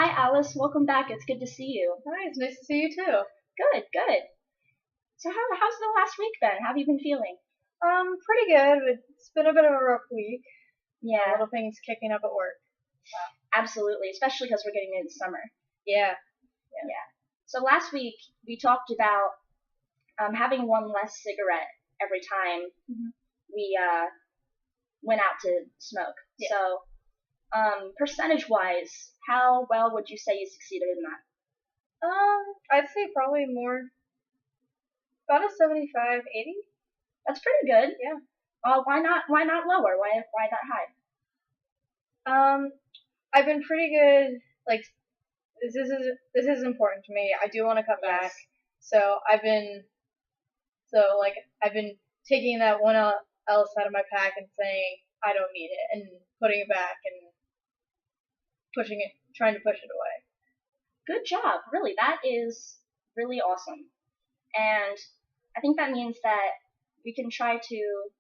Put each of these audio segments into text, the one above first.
Hi, Alice. Welcome back. It's good to see you. Hi, it's nice to see you too. Good, good. So how's the last week been? How have you been feeling? Pretty good. It's been a bit of a rough week. Yeah, Little things kicking up at work. absolutely, especially because we're getting into summer. Yeah. Yeah. So last week we talked about having one less cigarette every time we went out to smoke. Yeah. So percentage-wise, how well would you say you succeeded in that? I'd say probably more, about a 75, 80. That's pretty good. Yeah. Why not? Why not lower? Why that high? I've been pretty good. Like, this is important to me. I do want to cut back. So I've been taking that one else out of my pack and saying I don't need it, and putting it back and trying to push it away. Good job. Really, that is really awesome. And I think that means that we can try to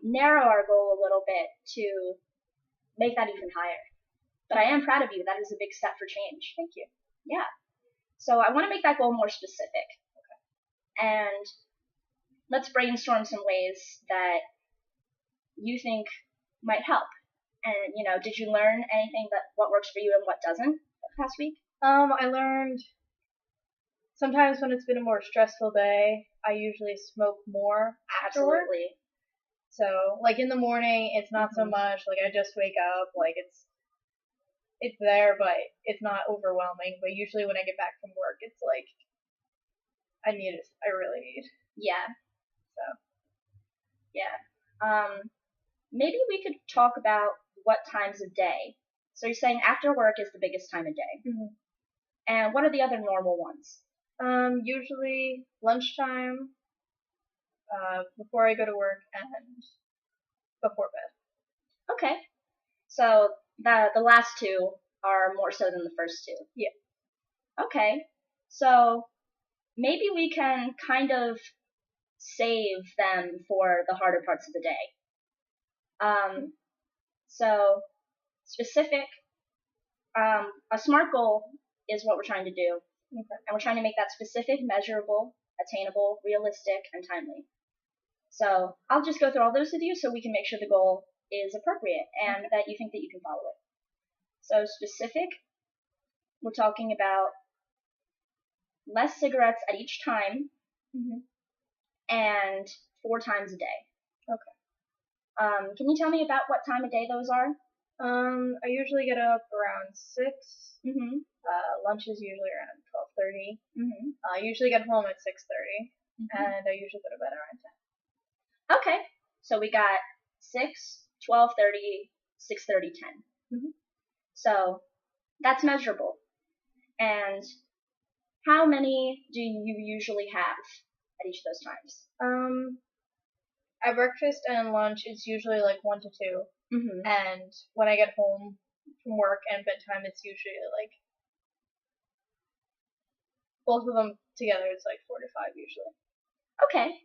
narrow our goal a little bit to make that even higher. But I am proud of you. That is a big step for change. Thank you. Yeah. So I want to make that goal more specific. Okay. And let's brainstorm some ways that you think might help. And, did you learn anything what works for you and what doesn't past week? I learned sometimes when it's been a more stressful day, I usually smoke more after work. Absolutely. So, like in the morning, it's not so much, like I just wake up, like it's there, but it's not overwhelming. But usually when I get back from work, it's like, I really need. Yeah. So. Yeah. Maybe we could talk about what times of day. So you're saying after work is the biggest time of day. Mm-hmm. And what are the other normal ones? Usually lunchtime, before I go to work, and before bed. Okay. So the last two are more so than the first two. Yeah. Okay. So maybe we can kind of save them for the harder parts of the day. So specific, a SMART goal is what we're trying to do. Okay. And we're trying to make that specific, measurable, attainable, realistic, and timely. So I'll just go through all those with you so we can make sure the goal is appropriate and that you think that you can follow it. So specific, we're talking about less cigarettes at each time and 4 times a day. Okay. Can you tell me about what time of day those are? I usually get up around 6. Mm-hmm. Lunch is usually around 12:30. Mm-hmm. I usually get home at 6:30, and I usually go to bed around 10. Okay, so we got 6, 12:30, 6:30, 10. So that's measurable. And how many do you usually have at each of those times? At breakfast and lunch, it's usually like 1 to 2. And when I get home from work and bedtime, it's usually like, both of them together, it's like 4 to 5 usually. Okay.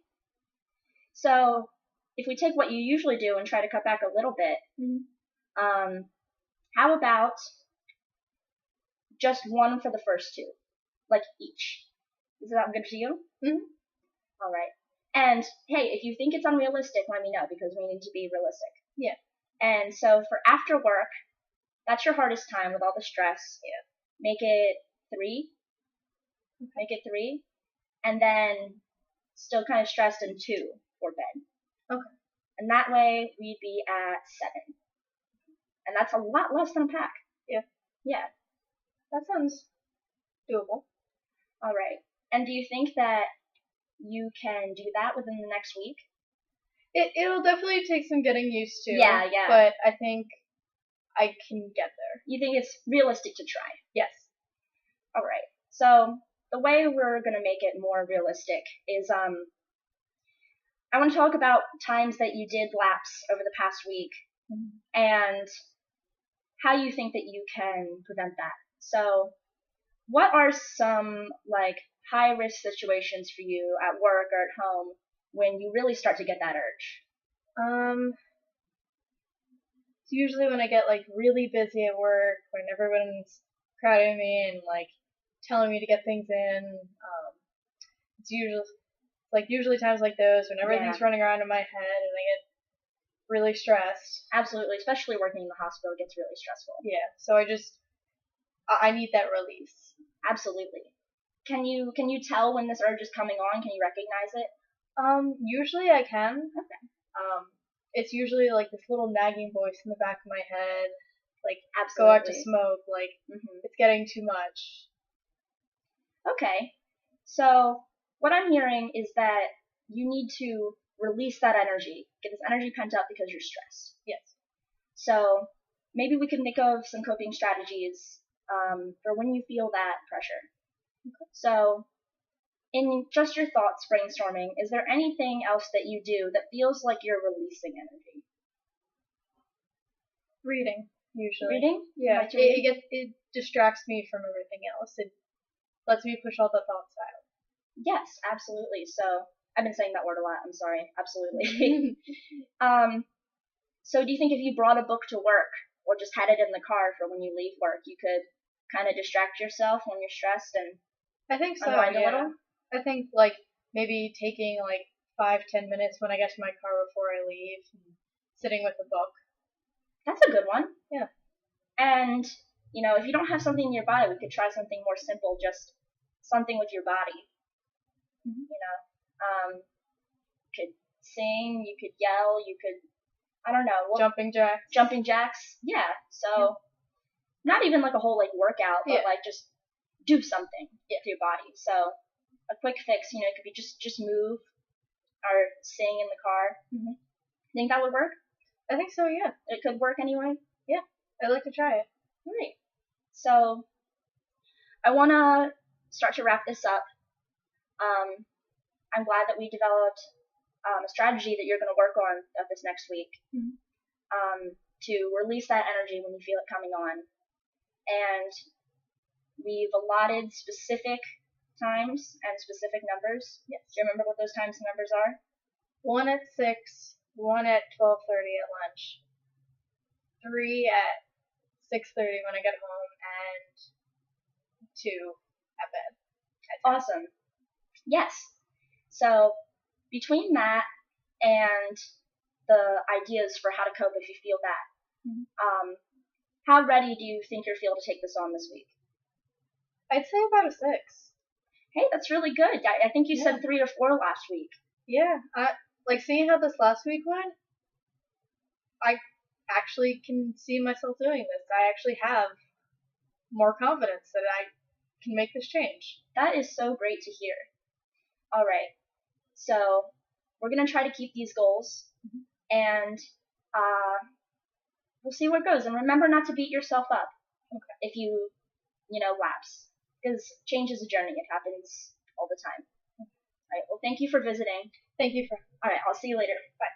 So if we take what you usually do and try to cut back a little bit, how about just 1 for the first 2, like each? Is that good to you? All right. And hey, if you think it's unrealistic, let me know because we need to be realistic. Yeah. And so for after work, that's your hardest time with all the stress. Yeah. Make it 3. Make it 3. And then still kind of stressed in 2 for bed. Okay. And that way we'd be at 7. And that's a lot less than a pack. Yeah. Yeah. That sounds doable. All right. And do you think that you can do that within the next week? It'll definitely take some getting used to. Yeah. But I think I can get there. You think it's realistic to try? Yes. All right. So the way we're going to make it more realistic is I want to talk about times that you did lapse over the past week and how you think that you can prevent that. So what are some like high risk situations for you at work or at home when you really start to get that urge? It's usually when I get like really busy at work, when everyone's crowding me and like telling me to get things in. It's usually times like those when everything's running around in my head and I get really stressed. Absolutely, especially working in the hospital gets really stressful. Yeah, so I need that release. Absolutely. Can you tell when this urge is coming on? Can you recognize it? Usually I can. Okay. It's usually like this little nagging voice in the back of my head, like Absolutely. go out to smoke, like it's getting too much. Okay. So what I'm hearing is that you need to release that energy, get this energy pent up because you're stressed. Yes. So maybe we could think of some coping strategies for when you feel that pressure. Okay. So in just your thoughts brainstorming, is there anything else that you do that feels like you're releasing energy? Reading, usually. Reading? Yeah. It distracts me from everything else. It lets me push all the thoughts out. Yes, absolutely. So I've been saying that word a lot. I'm sorry. Absolutely. So do you think if you brought a book to work or just had it in the car for when you leave work, you could kind of distract yourself when you're stressed and I think so. unwind a little? I think like maybe taking like 5-10 minutes when I get to my car before I leave, and sitting with a book. That's a good one. Yeah. And if you don't have something nearby, we could try something more simple, just something with your body. You could sing, you could yell, you could, I don't know. Jumping jacks. Jumping jacks. Yeah. So not even like a whole like workout, but like just do something with your body. So a quick fix, it could be just move or sing in the car. Think that would work? I think so, yeah. It could work anyway? Yeah. I'd like to try it. All right. So I want to start to wrap this up. I'm glad that we developed a strategy that you're going to work on this next week to release that energy when you feel it coming on. And we've allotted specific times and specific numbers. Yes. Do you remember what those times and numbers are? 1 at 6, 1 at 12:30 at lunch, 3 at 6:30 when I get home, and 2 at bed. Awesome. Yes. So between that and the ideas for how to cope if you feel that, how ready do you think you'll feel to take this on this week? I'd say about a 6. Hey, that's really good. I think you said 3 or 4 last week. Yeah. Like seeing how this last week went, I actually can see myself doing this. I actually have more confidence that I can make this change. That is so great to hear. All right. So we're going to try to keep these goals, and we'll see where it goes. And remember not to beat yourself up if you lapse, because change is a journey. It happens all the time. All right. Well, thank you for visiting. Thank you for. All right. I'll see you later. Bye.